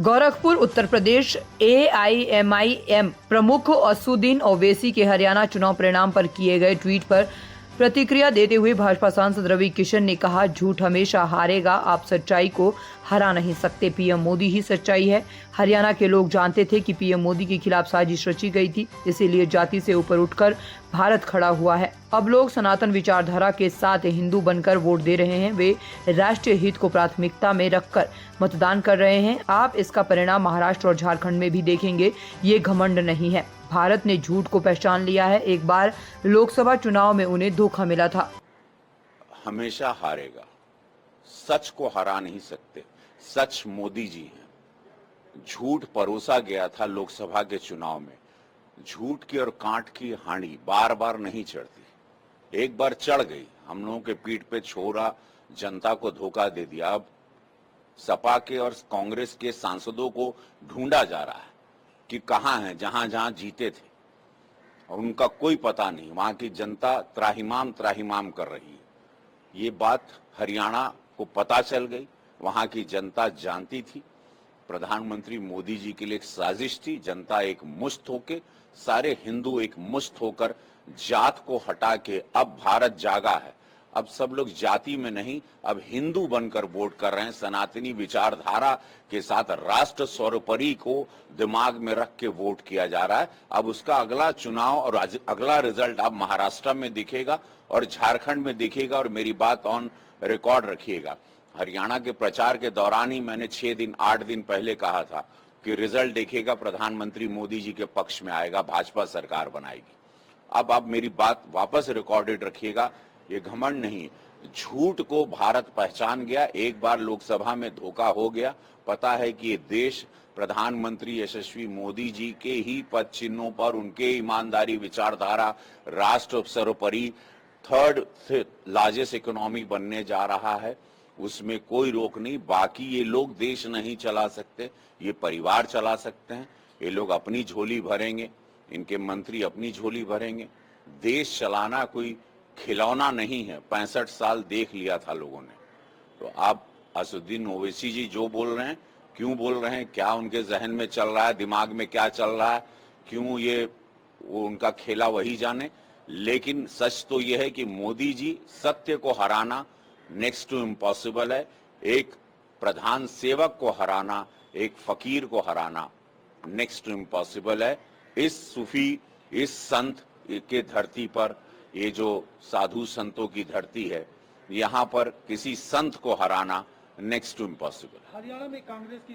Gorakhpur Uttar Pradesh. AIMIM प्रमुख असुद्दीन ओवैसी के हरियाणा चुनाव परिणाम पर किए गए ट्वीट पर प्रतिक्रिया देते हुए भाजपा सांसद रवि किशन ने कहा, झूठ हमेशा हारेगा, आप सच्चाई को हरा नहीं सकते। पीएम मोदी ही सच्चाई है। हरियाणा के लोग जानते थे कि पीएम मोदी के खिलाफ साजिश रची गई थी, इसीलिए जाति से ऊपर उठकर भारत खड़ा हुआ है। अब लोग सनातन विचारधारा के साथ हिंदू बनकर वोट दे रहे हैं। वे राष्ट्रीय हित को प्राथमिकता में रखकर मतदान कर रहे हैं। आप इसका परिणाम महाराष्ट्र और झारखंड में भी देखेंगे। ये घमंड नहीं है। भारत ने झूठ को पहचान लिया है। एक बार लोकसभा चुनाव में उन्हें धोखा मिला था। हमेशा हारेगा, सच को हरा नहीं सकते। सच मोदी जी हैं। झूठ परोसा गया था लोकसभा के चुनाव में। झूठ की और कांट की हांडी बार बार नहीं चढ़ती। एक बार चढ़ गई, हम लोगों के पीठ पे छोड़ा, जनता को धोखा दे दिया। अब सपा के और कांग्रेस के सांसदों को ढूंढा जा रहा है कि कहां हैं, जहां जहां जीते थे, और उनका कोई पता नहीं। वहां की जनता त्राहिमाम त्राहिमाम कर रही है। ये बात हरियाणा को पता चल गई, वहां की जनता जानती थी। प्रधानमंत्री मोदी जी के लिए एक साजिश थी। जनता एक मुश्त होके, सारे हिंदू एक मुश्त होकर जात को हटा के अब भारत जागा है। अब सब लोग जाति में नहीं, अब हिंदू बनकर वोट कर रहे हैं। सनातनी विचारधारा के साथ राष्ट्र सर्वोपरि को दिमाग में रख के वोट किया जा रहा है। अब उसका अगला चुनाव और अगला रिजल्ट अब महाराष्ट्र में दिखेगा और झारखंड में दिखेगा। और मेरी बात ऑन रिकॉर्ड रखिएगा, हरियाणा के प्रचार के दौरान ही मैंने 6 दिन 8 दिन पहले कहा था कि रिजल्ट देखिएगा, प्रधानमंत्री मोदी जी के पक्ष में आएगा, भाजपा सरकार बनाएगी। अब आप मेरी बात वापस रिकॉर्डेड रखिएगा। ये घमंड नहीं, झूठ को भारत पहचान गया। एक बार लोकसभा में धोखा हो गया। पता है कि ये देश प्रधानमंत्री यशस्वी मोदी जी के ही पद चिन्हों पर, उनके ईमानदारी विचारधारा, राष्ट्र सर्वोपरि थर्ड लार्जेस्ट इकोनॉमी बनने जा रहा है। उसमें कोई रोक नहीं। बाकी ये लोग देश नहीं चला सकते, ये परिवार चला सकते हैं। ये लोग अपनी झोली भरेंगे, इनके मंत्री अपनी झोली भरेंगे। देश चलाना कोई खिलौना नहीं है। 65 साल देख लिया था लोगों ने। तो आप असुद्दीन ओवैसी जी जो बोल रहे हैं, क्यों बोल रहे हैं, क्या उनके जहन में चल रहा है, दिमाग में क्या चल रहा है, क्यों ये वो उनका खेला वही जाने। लेकिन सच तो यह है कि मोदी जी सत्य को हराना नेक्स्ट टू इम्पॉसिबल है। एक प्रधान सेवक को हराना, एक फकीर को हराना नेक्स्ट टू इम्पॉसिबल है। इस सूफी, इस संत के धरती पर, ये जो साधु संतों की धरती है, यहाँ पर किसी संत को हराना नेक्स्ट टू इम्पॉसिबल। हरियाणा में कांग्रेस की